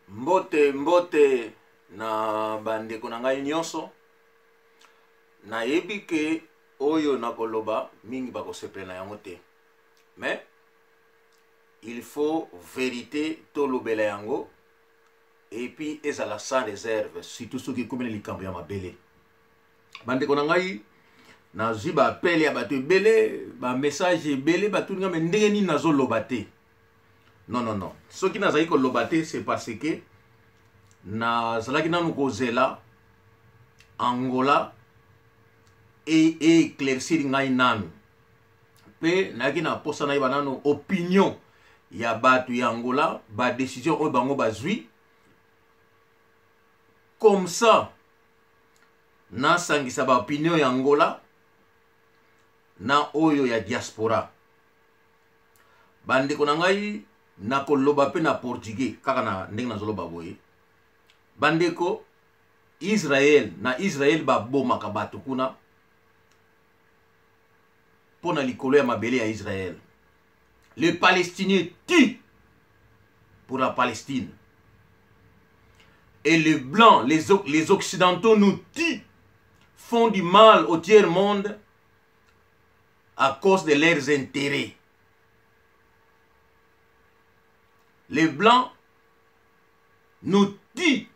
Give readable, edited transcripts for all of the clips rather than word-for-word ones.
Mbote mbote na bandeko na ngai nyonso na yebi ke oyo nakoloba mingi bakosepela yango te, mais il faut vérité tolobela yango et puis ezala sans réserve, surtout ceux qui komena likambo ya mabele. Bandeko na ngai nazwi ba appel ya bato ebele, ba message ebele, bato nga ndenge nini nazoloba te. Non. Ce qui n'a pas été c'est parce que nazalaki nanu kozela Angola et éclaircir ngai nanu. Pe naki na posa na nanu opinion ya batu ya Angola, ba décision oyo bango bazwi. Comme ça, na sangisa ba opinion ya Angola na oyo ya diaspora. Bandeko na ngai nakoloba pe na portugais kaka na ndenge nazoloba boye. Bandeko Israël ba bomaka bato kuna pona likolo ya mabele ya Israël. Les Palestiniens tuent pour la Palestine. Et les Blancs, les Occidentaux nous tuent, font du mal au tiers-monde à cause de leurs intérêts. Les Blancs nous tuent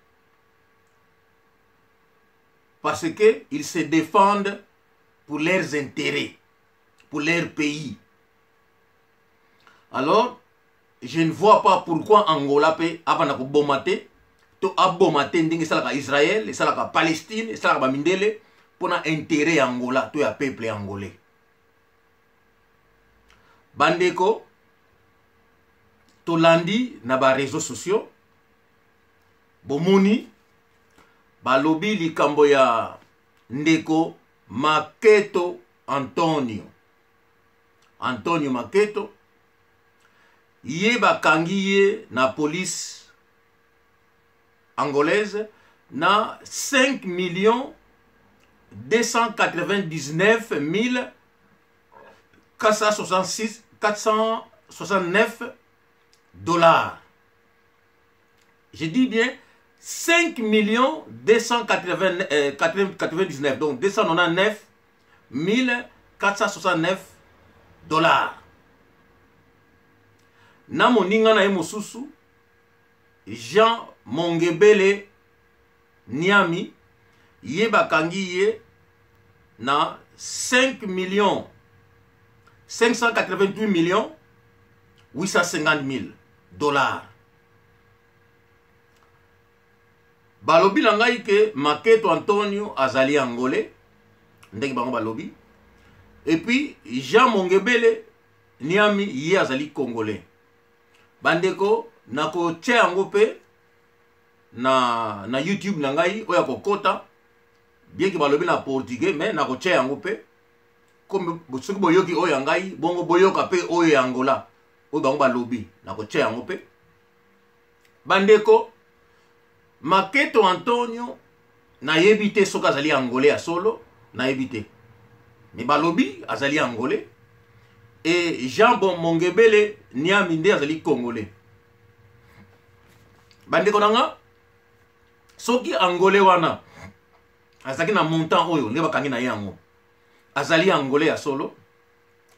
parce qu'ils se défendent pour leurs intérêts, pour leur pays. Alors, je ne vois pas pourquoi Angola peut abana ko bomate, to abomate ndingi salaka Israël, salaka Palestine, salaka bamindele pour na intérêt Angola, to ya peuple angolais. Bandeko tolandi na ba réseaux sociaux bomoni balobi likambo ya ndeko Maketo Antonio Maketo ye bakangi ye na police angolaise na 5 299 469 $. Je dis bien 5 299, donc 299 469 $. Na moninga na mosusu Jean Mongebele Niami ye bakangi ye na 5 588 850 $. Balobi na ngai ke Maketo Antonio azali angolais ndenge bango balobi, et puis Jean Mongebele Niami ye azali congolais. Bandeko nako che yango pe na YouTube na ngai oya kokota, bien que balobi na portugais, mais nako che yango pe comme soki boyoki oya ngai bongo boyoka pe oyo ya Angola oyo bango balobi nako che yango pe. Bandeko Maketo Antonio na yebite soki azali angolais ya solo na yebite, mais balobi azali angolais, et Jean Mongebele Niami nde azali congolais. Bandeko nanga soki angolais wana azaki na montant oyo nde bakangi na yango azali angolais ya solo,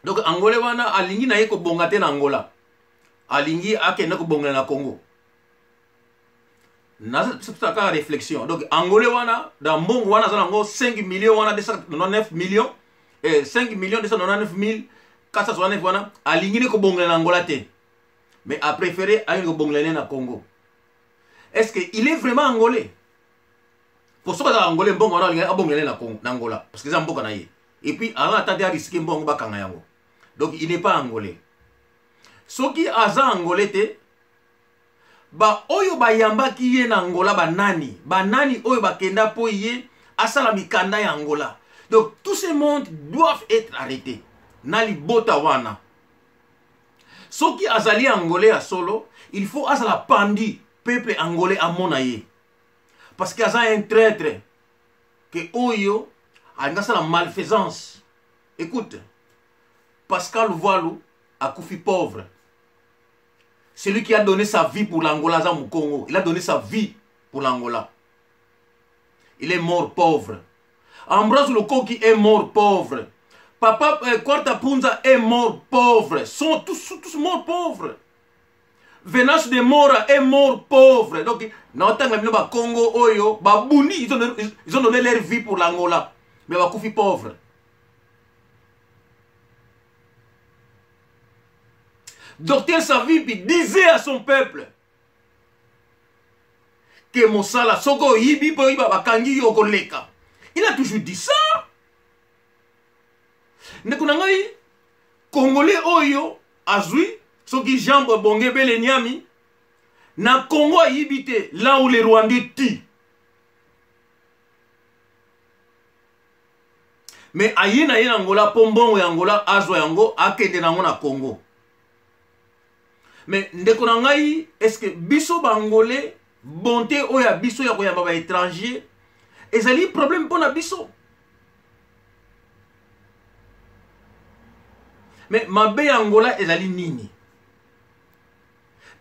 donc angolais wana alingi na ye kobonga te na Angola, alingi akende kobonga na Congo. C'est ça la réflexion. Donc angolais wana dans mbongo wana zanango 5 millions wana 299 millions et 5 299 469 wana alingi ko bongela na Angola te, mais a préféré aller ko bongela na Congo. Est-ce que il est vraiment angolais? Pour ce que angolais mbongo wana alingi abongela na Congo, na Angola parce que ça mboka na ye, et puis avant attendre à risquer mbongo bakanga yango. Donc il n'est pas angolais. Ce qui aza angolais te ba oyo ba yambaki ye na Angola banani oyo bakenda po ye asala mikanda ya Angola. Donc tous ces mondes doivent être arrêtés. Nali bota wana. Soki azali angolais a solo, il faut asala pandi peuple angolais a monaye. Parce qu'il y a un traître que oyo a la malfaisance. Écoute, Pascal Voilou a koufi pauvre. celui qui a donné sa vie pour l'Angola, Zan Congo, il a donné sa vie pour l'Angola. Il est mort pauvre. Ambroise Lokoki est mort pauvre. Papa Kwarta Punza est mort pauvre. Ils sont tous morts pauvres. Venache de Mora est mort pauvre. Donc, dans Congo, Oyo, Babouni, ils ont donné leur vie pour l'Angola. Mais Bakoufi pauvre. Docteur Savipi disait à son peuple que Mosala Soko Yibi Bakangi Yokoleka. Il a toujours dit ça. Nekunangai Congolais Oyo Azui Soki Jambo Bonge Bele Nyami na Congo Yibite là où les Rwandais tuent. Mais ayena yena Angola Pombongo ya Angola Azwa yango akende nango na Congo. Mais ndekonangai est-ce que biso bangolais bonté oya biso ya koyamba ba étranger ezali problème pour na biso. Mais mabe Angola ezali nini?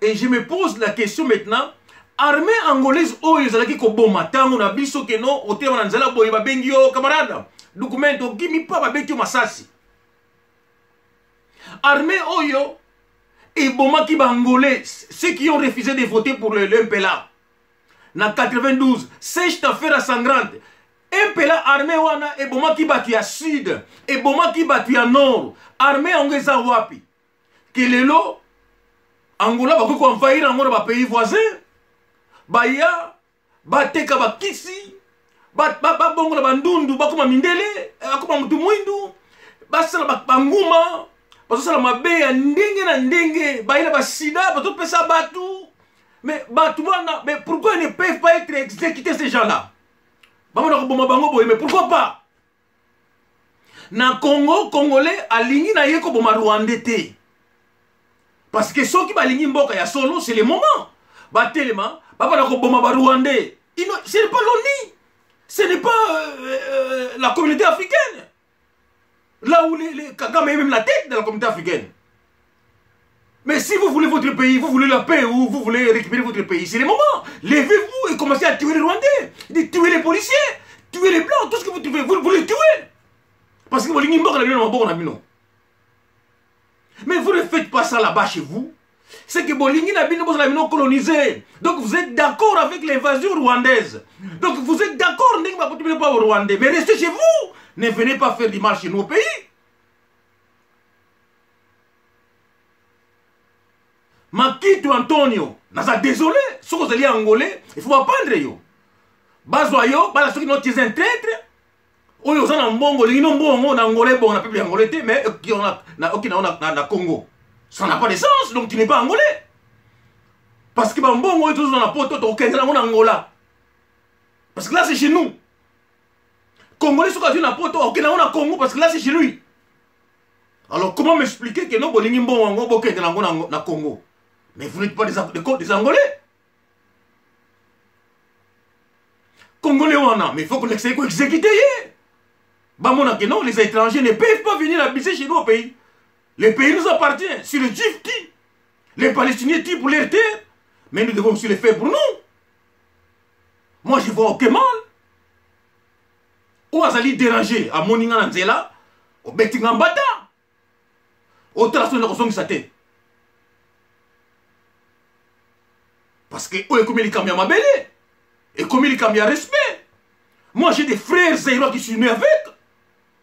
Et je me pose la question maintenant, armée angolaise oyo ezalaki ko boma tango na biso ke no otema na nzela boye ba bengi yo camarade documento gimi pa ba bengi masasi. Armée oyo et bomaki bangolais, ceux qui ont refusé de voter pour le MPLA. En 92, sèche affaire sangrante. MPLA armée wana et bomaki batu ya sud, et bomaki batu ya nord. Armée anglaise wapi. Que lelo Angola bako envahir Angola ba pays voisins. Baya bateka bakisi, ba bongola bandundu bakoma mindele, akoma mutu mwindu, basala banguma. Parce que la ya ndenge na ndenge, baila ba sida, bato pesa batu. Mais pourquoi ils ne peuvent pas être exécutés ces gens-là? Mais pourquoi pas? Na Congo, Congolais, alingi na yeko boma Rwandais te. Parce que ceux qui balingi mboka ya solo, c'est le moment. Batelema, baba na ko boma ba Rwandais. Ce n'est pas l'ONU. Ce n'est pas la communauté africaine. Là où les Kagame est même la tête de la communauté africaine. Mais si vous voulez votre pays, vous voulez la paix ou vous voulez récupérer votre pays, c'est le moment. Levez-vous et commencez à tuer les Rwandais, de tuer les policiers, tuer les Blancs, tout ce que vous trouvez, vous les tuez. Parce que vous mais vous ne faites pas ça là-bas chez vous. C'est que Bolingi n'a pas colonisé. Donc vous êtes d'accord avec l'invasion rwandaise. Donc vous êtes d'accord, pas au Rwandais. Mais restez chez vous. Ne venez pas faire du mal chez nos pays. Makito Antonio, naza désolé, si vous allez angolais, il faut apprendre yo. Bazoyo, bala ceux qui n'ont tiré un traître. Oyo zana mbongo, les mbongo na angolais bon na peuple angolais mais qui on a na Congo. Ça n'a pas de sens, donc tu n'es pas angolais. Parce que mbongo est toujours dans la poto to kenza na Angola. Parce que là c'est chez nous. Congolais sont dans la poto au Congo parce que là c'est chez lui. Alors comment m'expliquer que non bolingi mbongo bo kenza na Congo? Mais vous n'êtes pas des Angolais. Congolais wana, mais il faut qu'on exécute. Bamona que non, les étrangers ne peuvent pas venir habiter chez nous au pays. Le pays nous appartient. Si le Juif tue, les Palestiniens tuent pour leur terre, mais nous devons aussi le faire pour nous. Moi je vois aucun mal. Ou azali déranger à Moninga Nanzela, au Betingambata, au Trason de Rosong Sate. Parce que eux, comme ils cambient ma belle, et comme ils cambient respect. Moi, j'ai des frères zéro qui sont nés avec.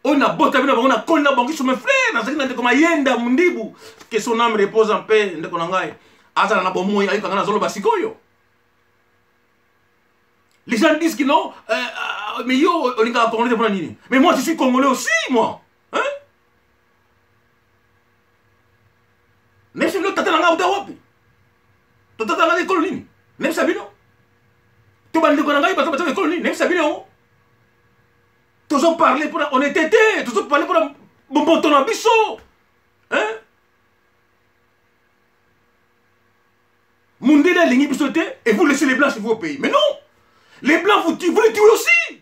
On a beau taper, on a collé la banque sur mes frères. Dans ce qui est comme Yenda Mundibu, que son âme repose en paix. Les gens disent que non, mais yo, on est congolais pour nini. Mais moi, je suis congolais aussi, moi. Hein? Mais si nous t'attendons à Wapi. Tu t'attends à l'école nini. Même Sabino. Tu vas l'école parce que l'école nini. Même Sabino. Tous ont parlé pour honnêteté. Tous ont parlé pour bon ton ambition. Hein? Mundela lingi bisoté et vous laissez les blancs chez vous au pays. Mais non! Les blancs vous les tuez aussi!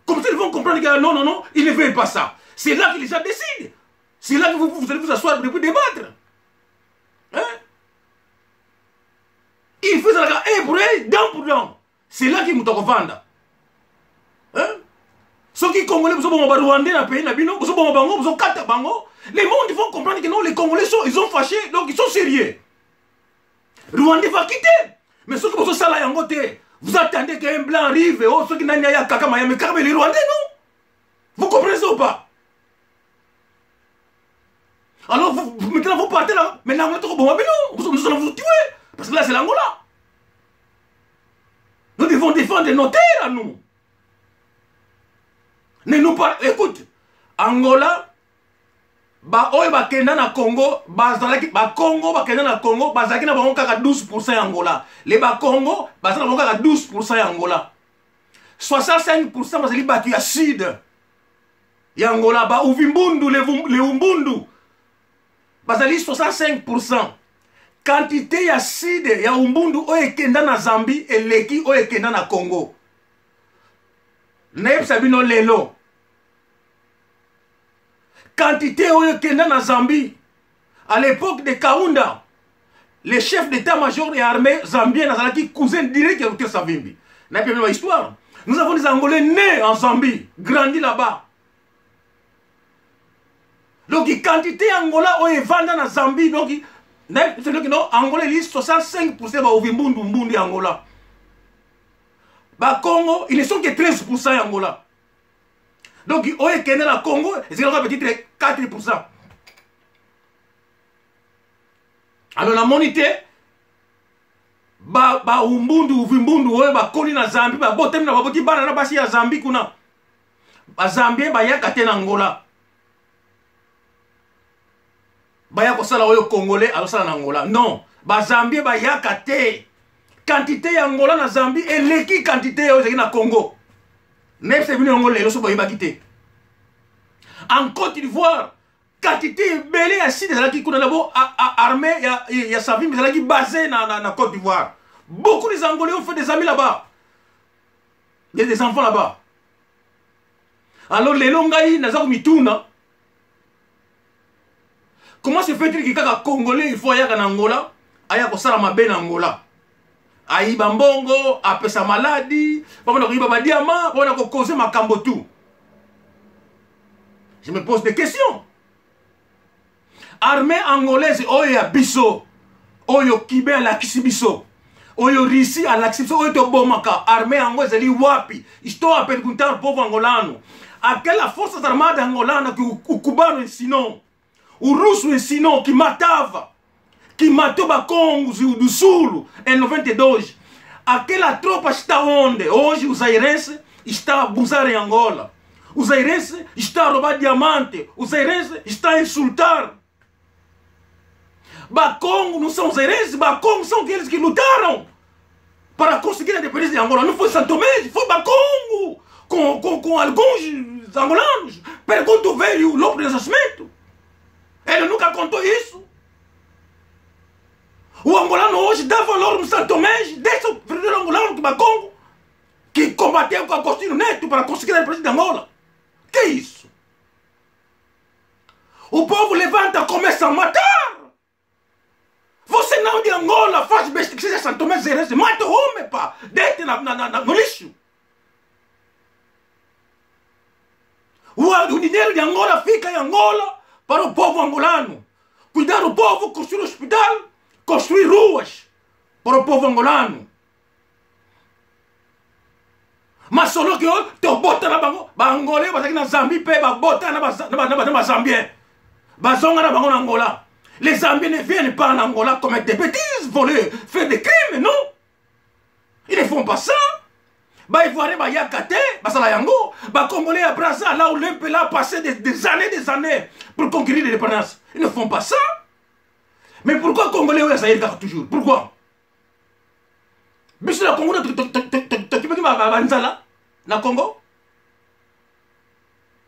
Comme ça ils vont comprendre que non, non, non, ils ne veulent pas ça. C'est là que les gens décident. C'est là que vous allez vous asseoir pour débattre. Hein? Il fait ça là, pour eux, dent pour dent. C'est là qu'il m'a vendre. Hein? Ceux qui Congolais, vous avez Rwandais dans le pays, vous avez Bango, vous avez Kata Bango. Les mondes, ils vont comprendre que non, les Congolais ils ont fâché, donc ils sont sérieux. Rwandais va quitter. Mais ceux qui sont ça là, vous attendez qu'un blanc arrive, oh, ceux qui n'ont pas Kaka Mayame, les Rwandais, non? Vous comprenez ça ou pas? Alors, maintenant, vous partez là. Maintenant, vous allons vous tuer. Parce que là, c'est l'Angola. Nous devons défendre nos terres, nous. Ne nous pas. Écoute, Angola, oyo bakenda na Congo, bazalaki Congo bakenda na Congo, bazalaki na bango kaka 12% Angola. Les Congo, bazalaki na bango kaka 12% Angola. 65% bazali batu ya sud. Ya Angola, ba Uvimbundu, les Umbundu. Bazali 65%. Quantité ya sud ya Umbundu oyo ekenda na Zambie eleki oyo ekenda na Congo. Nayeb sabino lelo. Quantité oyo ekenda na Zambie. À l'époque de Kaunda, le chef d'état-major et armée zambien nazalaki cousin direct de Dr Savimbi. Nayeb sabino histoire. Nous avons des Angolais nés en Zambie, grandis là-bas. Donc, quantité Angola oyo evanda na Zambie, donc c'est-à-dire que non, Angola il 65% va ouvrir Mbundi Angola. Bah Congo, ils ne sont que 13% Angola. Donc, au Kenya la Congo, c'est peut-être 4%. Alors, la monité, bah Umbundu, Uvimbundu, bah Koli na Zambie, bah Botem na Baboti, bah na basi ya Zambie kuna. Bah Zambien, bah yakate na Angola. Baya kosala oyo Congolais alosala na Angola. Non, ba Zambie ba yakate. Quantité ya Angola na Zambie eleki quantité oyo na Congo. Même c'est venu Angola loso ba yibakite. En Côte d'Ivoire, quantité belé ya site là qui kuna labo armée ya Savimbi là qui basé na Côte d'Ivoire. Beaucoup des Angolais ont fait des amis là-bas. Il y a des enfants là-bas. Alors les longaï naza mituna. Comment se fait-il que les Congolais, il faut aller en Angola, aller à Salamabe en Angola? Aïe Bambongo, après sa maladie, on a diamant, on a causé ma cambotou. Je me pose des questions. Armée angolaise, oyo biso, oyo Kibé à la Kisibiso, oyo Rissi à la Kisibiso, oyo Tobomaka, armée angolaise, elle est wapi, histoire à Penguntar, pauvre angolano. À quelle la force armée angolane, ou Kubano sinon? Urusu sinon que matava, que matou Bakongo do Sul em 92. Aquela tropa está onde? Hoje os zairenses estão a abusar em Angola. Os zairenses estão a roubar diamante. Os zairenses estão a insultar. Bakongo não são os zairenses, Bakongo são aqueles que lutaram para conseguir a independência de Angola. Não foi Santo Tomé, foi Bakongo com alguns angolanos. Pergunta o velho Lopo de Nascimento. Ele nunca contou isso. O angolano hoje dá valor no Santo Tomé, deixa o verdadeiro angolano que Bakongo, que combateu com Agostinho Neto para conseguir a independência de Angola. Que é isso? O povo levanta, começa a matar. Você não de Angola faz besteira que seja Santo Tomé Zerense, mata o homem, pá, deite no lixo. O dinheiro de Angola fica em Angola para o povo angolano. Cuidar do povo, construir hospital, construir ruas para o povo angolano. Mas só que eu te bota na Angola, mas aqui na Zambie, pega bota na Zambien. Bazonga na bango na Angola. Les Zambiens ne viennent pas en Angola commettre des bêtises, voler, faire des crimes, non? Ils ne font pas ça. Bah Ivoiriens, bah Yakate, bah Salayango, bah Congolais à Brazza, là où l'Olympe a passé des années pour conquérir l'indépendance. Ils ne font pas ça. Mais pourquoi Congolais ou Zaïre toujours? Pourquoi? Mais c'est la Congo, tu vas Nzala, na Congo?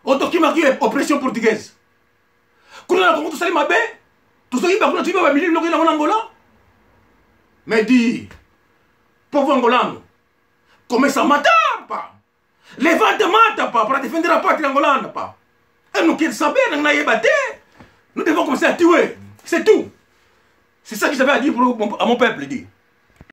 Otokima qui est oppression portugaise. Quand on a Congo, tout ça, il m'a bé. Tout ça, il va continuer à milieu de Angola. Mais dis, pauvre Angolano, comment ça matar, pas? Les ventes matent pas pour défendre la patrie angolane, pas? Et nous qui le savons, nous devons commencer à tuer. C'est tout. C'est ça que j'avais à dire à mon peuple, dit.